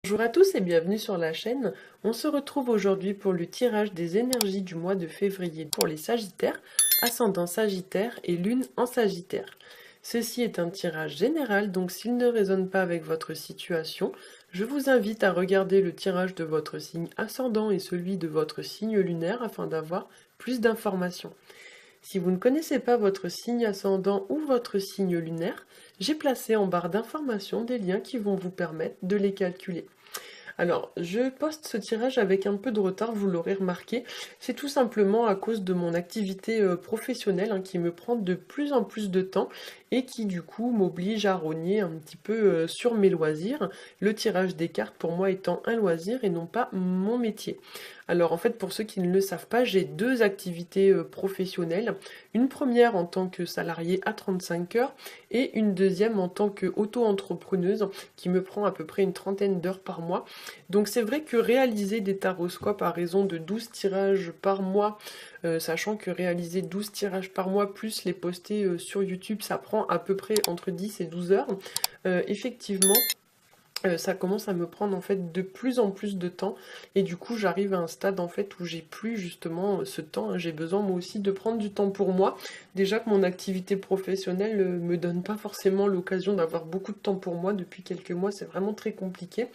Bonjour à tous et bienvenue sur la chaîne. On se retrouve aujourd'hui pour le tirage des énergies du mois de février pour les Sagittaires, ascendant Sagittaire et Lune en Sagittaire. Ceci est un tirage général, donc s'il ne résonne pas avec votre situation, je vous invite à regarder le tirage de votre signe ascendant et celui de votre signe lunaire afin d'avoir plus d'informations. Si vous ne connaissez pas votre signe ascendant ou votre signe lunaire, j'ai placé en barre d'informations des liens qui vont vous permettre de les calculer. Alors, je poste ce tirage avec un peu de retard, vous l'aurez remarqué. C'est tout simplement à cause de mon activité professionnelle qui me prend de plus en plus de temps et qui du coup m'oblige à rogner un petit peu sur mes loisirs. Le tirage des cartes pour moi étant un loisir et non pas mon métier. Alors en fait, pour ceux qui ne le savent pas, j'ai deux activités professionnelles. Une première en tant que salariée à 35 heures et une deuxième en tant qu'auto-entrepreneuse qui me prend à peu près une trentaine d'heures par mois. Donc c'est vrai que réaliser des taroscopes à raison de 12 tirages par mois, sachant que réaliser 12 tirages par mois plus les poster sur YouTube, ça prend à peu près entre 10 et 12 heures. Effectivement, ça commence à me prendre en fait de plus en plus de temps et du coup j'arrive à un stade en fait où j'ai plus justement ce temps, j'ai besoin moi aussi de prendre du temps pour moi. Déjà que mon activité professionnelle me donne pas forcément l'occasion d'avoir beaucoup de temps pour moi depuis quelques mois, c'est vraiment très compliqué.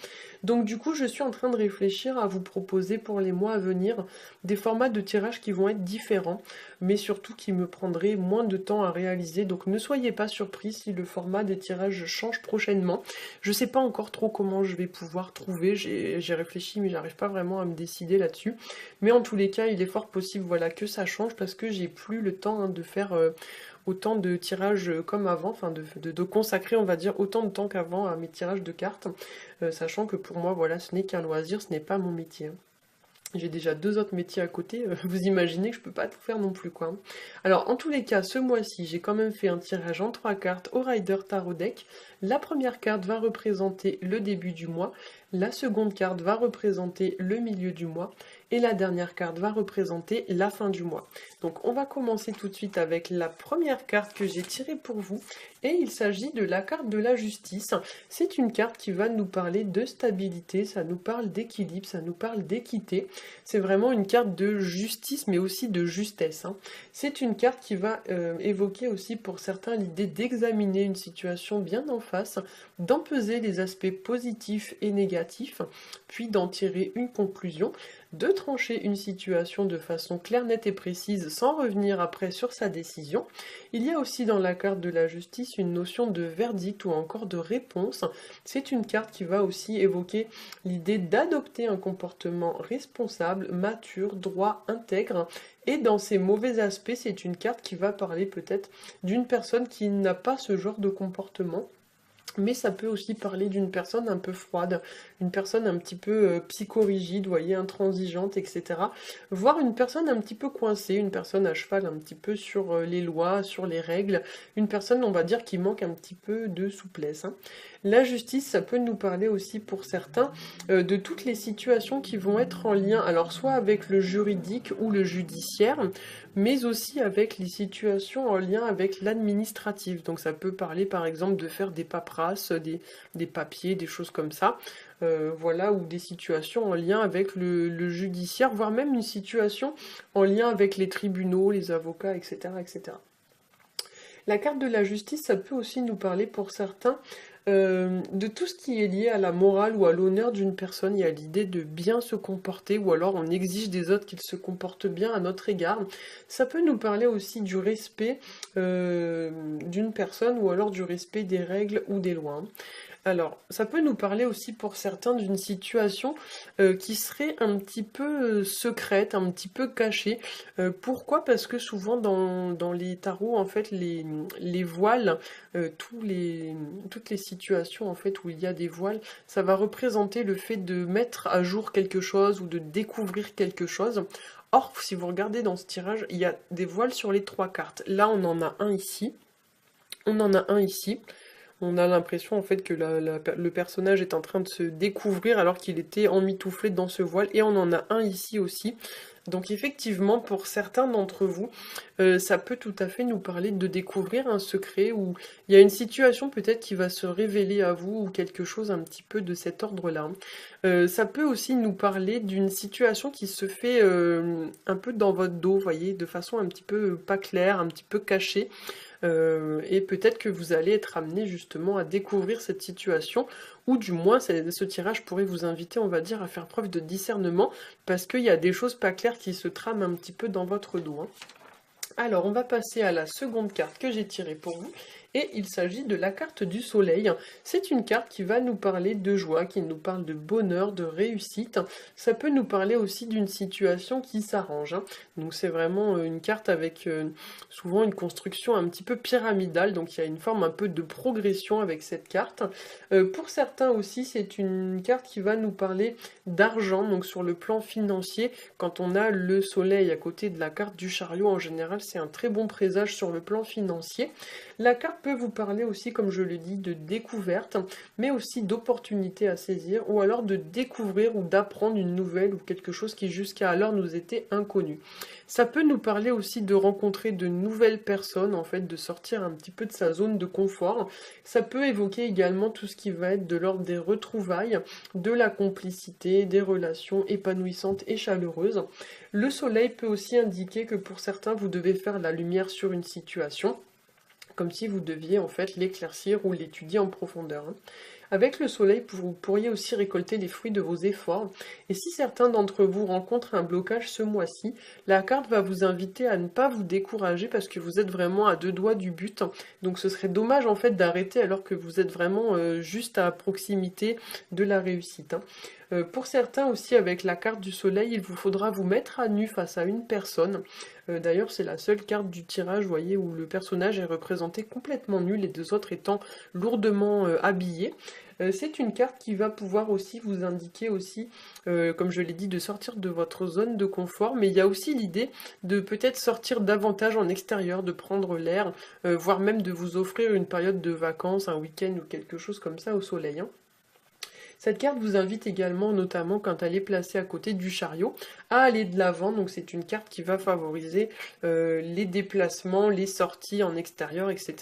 Donc du coup je suis en train de réfléchir à vous proposer pour les mois à venir des formats de tirage qui vont être différents, mais surtout qui me prendraient moins de temps à réaliser. Donc ne soyez pas surpris si le format des tirages change prochainement. Je sais pas encore trop comment je vais pouvoir trouver, j'ai réfléchi mais j'arrive pas vraiment à me décider là-dessus. Mais en tous les cas, il est fort possible voilà, que ça change parce que j'ai plus le temps de faire autant de tirages comme avant, enfin de consacrer on va dire autant de temps qu'avant à mes tirages de cartes, sachant que pour moi voilà ce n'est qu'un loisir, ce n'est pas mon métier. J'ai déjà deux autres métiers à côté, vous imaginez que je peux pas tout faire non plus quoi. Alors en tous les cas, ce mois-ci, j'ai quand même fait un tirage en trois cartes au Rider Tarot Deck. La première carte va représenter le début du mois, la seconde carte va représenter le milieu du mois, et la dernière carte va représenter la fin du mois. Donc on va commencer tout de suite avec la première carte que j'ai tirée pour vous, et il s'agit de la carte de la justice. C'est une carte qui va nous parler de stabilité, ça nous parle d'équilibre, ça nous parle d'équité. C'est vraiment une carte de justice, mais aussi de justesse. C'est une carte qui va évoquer aussi pour certains l'idée d'examiner une situation bien en face, d'en peser les aspects positifs et négatifs, puis d'en tirer une conclusion, de trancher une situation de façon claire, nette et précise sans revenir après sur sa décision. Il y a aussi dans la carte de la justice une notion de verdict ou encore de réponse. C'est une carte qui va aussi évoquer l'idée d'adopter un comportement responsable, mature, droit, intègre. Et dans ses mauvais aspects, c'est une carte qui va parler peut-être d'une personne qui n'a pas ce genre de comportement. Mais ça peut aussi parler d'une personne un peu froide, une personne un petit peu psychorigide, vous voyez, intransigeante, etc. Voire une personne un petit peu coincée, une personne à cheval un petit peu sur les lois, sur les règles, une personne, on va dire, qui manque un petit peu de souplesse. La justice, ça peut nous parler aussi pour certains de toutes les situations qui vont être en lien, alors soit avec le juridique ou le judiciaire, mais aussi avec les situations en lien avec l'administratif. Donc ça peut parler par exemple de faire des paperasses, des papiers, des choses comme ça. Voilà, ou des situations en lien avec le judiciaire, voire même une situation en lien avec les tribunaux, les avocats, etc., etc. La carte de la justice, ça peut aussi nous parler pour certains de tout ce qui est lié à la morale ou à l'honneur d'une personne. Il y a l'idée de bien se comporter ou alors on exige des autres qu'ils se comportent bien à notre égard. Ça peut nous parler aussi du respect d'une personne ou alors du respect des règles ou des lois. Alors, ça peut nous parler aussi pour certains d'une situation qui serait un petit peu secrète, un petit peu cachée. Pourquoi? Parce que souvent dans les tarots, en fait, les voiles, toutes les situations en fait où il y a des voiles, ça va représenter le fait de mettre à jour quelque chose ou de découvrir quelque chose. Or, si vous regardez dans ce tirage, il y a des voiles sur les trois cartes. Là, on en a un ici. On en a un ici. On a l'impression en fait que le personnage est en train de se découvrir alors qu'il était emmitouflé dans ce voile. Et on en a un ici aussi. Donc effectivement, pour certains d'entre vous, ça peut tout à fait nous parler de découvrir un secret ou il y a une situation peut-être qui va se révéler à vous ou quelque chose un petit peu de cet ordre-là. Ça peut aussi nous parler d'une situation qui se fait un peu dans votre dos, vous voyez, de façon un petit peu pas claire, un petit peu cachée. Et peut-être que vous allez être amené justement à découvrir cette situation, ou du moins ce tirage pourrait vous inviter, on va dire, à faire preuve de discernement, parce qu'il y a des choses pas claires qui se trament un petit peu dans votre dos, hein. Alors, on va passer à la seconde carte que j'ai tirée pour vous, et il s'agit de la carte du soleil. C'est une carte qui va nous parler de joie, qui nous parle de bonheur, de réussite. Ça peut nous parler aussi d'une situation qui s'arrange, hein. Donc c'est vraiment une carte avec souvent une construction un petit peu pyramidale, donc il y a une forme un peu de progression avec cette carte. Pour certains aussi, c'est une carte qui va nous parler d'argent, donc sur le plan financier, quand on a le soleil à côté de la carte du chariot, en général, c'est un très bon présage sur le plan financier. La carte peut vous parler aussi, comme je le dis, de découverte, mais aussi d'opportunités à saisir, ou alors de découvrir ou d'apprendre une nouvelle ou quelque chose qui jusqu'à alors nous était inconnu. Ça peut nous parler aussi de rencontrer de nouvelles personnes, en fait, de sortir un petit peu de sa zone de confort. Ça peut évoquer également tout ce qui va être de l'ordre des retrouvailles, de la complicité, des relations épanouissantes et chaleureuses. Le soleil peut aussi indiquer que pour certains, vous devez faire la lumière sur une situation, comme si vous deviez en fait l'éclaircir ou l'étudier en profondeur, hein. Avec le soleil, vous pourriez aussi récolter les fruits de vos efforts. Et si certains d'entre vous rencontrent un blocage ce mois-ci, la carte va vous inviter à ne pas vous décourager parce que vous êtes vraiment à deux doigts du but. Donc ce serait dommage en fait d'arrêter alors que vous êtes vraiment juste à proximité de la réussite, hein. Pour certains aussi, avec la carte du soleil, il vous faudra vous mettre à nu face à une personne. D'ailleurs, c'est la seule carte du tirage, vous voyez, où le personnage est représenté complètement nu, les deux autres étant lourdement habillés. C'est une carte qui va pouvoir aussi vous indiquer aussi, comme je l'ai dit, de sortir de votre zone de confort, mais il y a aussi l'idée de peut-être sortir davantage en extérieur, de prendre l'air, voire même de vous offrir une période de vacances, un week-end ou quelque chose comme ça au soleil, hein. Cette carte vous invite également, notamment quand elle est placée à côté du chariot, à aller de l'avant. Donc c'est une carte qui va favoriser les déplacements, les sorties en extérieur, etc.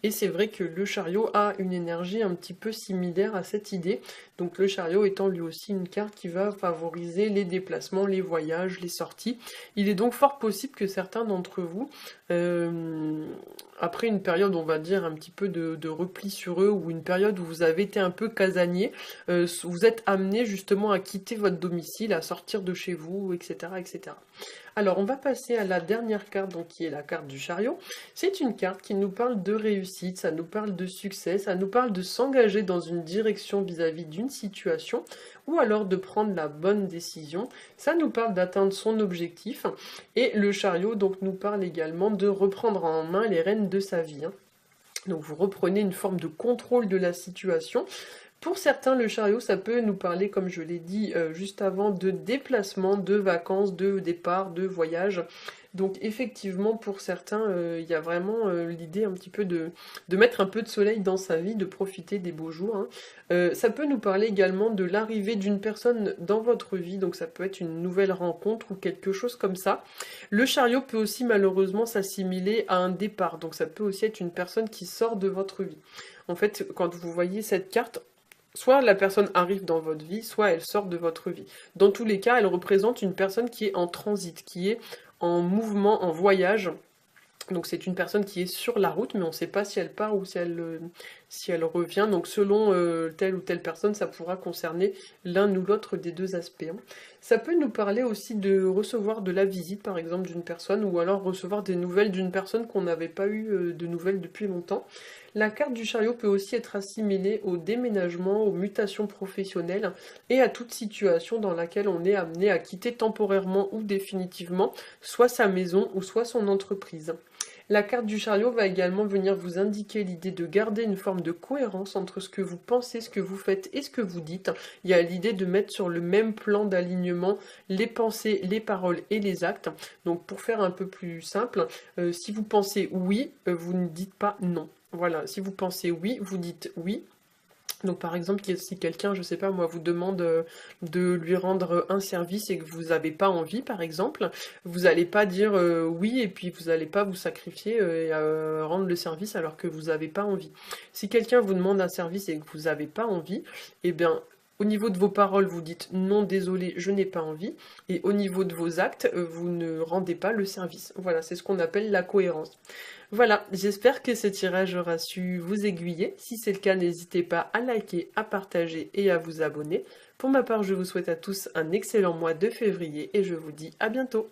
Et c'est vrai que le chariot a une énergie un petit peu similaire à cette idée. Donc le chariot étant lui aussi une carte qui va favoriser les déplacements, les voyages, les sorties. Il est donc fort possible que certains d'entre vous, après une période, on va dire, un petit peu de repli sur eux, ou une période où vous avez été un peu casanier, vous êtes amené justement à quitter votre domicile, à sortir de chez vous, etc., etc. Alors, on va passer à la dernière carte, donc qui est la carte du chariot. C'est une carte qui nous parle de réussite, ça nous parle de succès, ça nous parle de s'engager dans une direction vis-à-vis d'une situation, ou alors de prendre la bonne décision. Ça nous parle d'atteindre son objectif, et le chariot donc nous parle également de reprendre en main les rênes de sa vie, hein. Donc vous reprenez une forme de contrôle de la situation. Pour certains, le chariot, ça peut nous parler, comme je l'ai dit juste avant, de déplacement, de vacances, de départ, de voyage. Donc effectivement, pour certains, il y a vraiment l'idée un petit peu de mettre un peu de soleil dans sa vie, de profiter des beaux jours, hein. Ça peut nous parler également de l'arrivée d'une personne dans votre vie, donc ça peut être une nouvelle rencontre ou quelque chose comme ça. Le chariot peut aussi malheureusement s'assimiler à un départ, donc ça peut aussi être une personne qui sort de votre vie. En fait, quand vous voyez cette carte, soit la personne arrive dans votre vie, soit elle sort de votre vie. Dans tous les cas, elle représente une personne qui est en transit, qui est en mouvement, en voyage. Donc c'est une personne qui est sur la route, mais on ne sait pas si elle part ou si elle revient. Donc selon telle ou telle personne, ça pourra concerner l'un ou l'autre des deux aspects, hein. Ça peut nous parler aussi de recevoir de la visite, par exemple, d'une personne, ou alors recevoir des nouvelles d'une personne qu'on n'avait pas eu de nouvelles depuis longtemps. La carte du chariot peut aussi être assimilée au déménagement, aux mutations professionnelles et à toute situation dans laquelle on est amené à quitter temporairement ou définitivement soit sa maison ou soit son entreprise. La carte du chariot va également venir vous indiquer l'idée de garder une forme de cohérence entre ce que vous pensez, ce que vous faites et ce que vous dites. Il y a l'idée de mettre sur le même plan d'alignement les pensées, les paroles et les actes. Donc pour faire un peu plus simple, si vous pensez oui, vous ne dites pas non. Voilà, si vous pensez oui, vous dites oui. Donc par exemple, si quelqu'un, je sais pas moi, vous demande de lui rendre un service et que vous n'avez pas envie, par exemple, vous n'allez pas dire oui et puis vous n'allez pas vous sacrifier et rendre le service alors que vous n'avez pas envie. Si quelqu'un vous demande un service et que vous n'avez pas envie, eh bien, au niveau de vos paroles, vous dites non, désolé, je n'ai pas envie. Et au niveau de vos actes, vous ne rendez pas le service. Voilà, c'est ce qu'on appelle la cohérence. Voilà, j'espère que ce tirage aura su vous aiguiller. Si c'est le cas, n'hésitez pas à liker, à partager et à vous abonner. Pour ma part, je vous souhaite à tous un excellent mois de février et je vous dis à bientôt.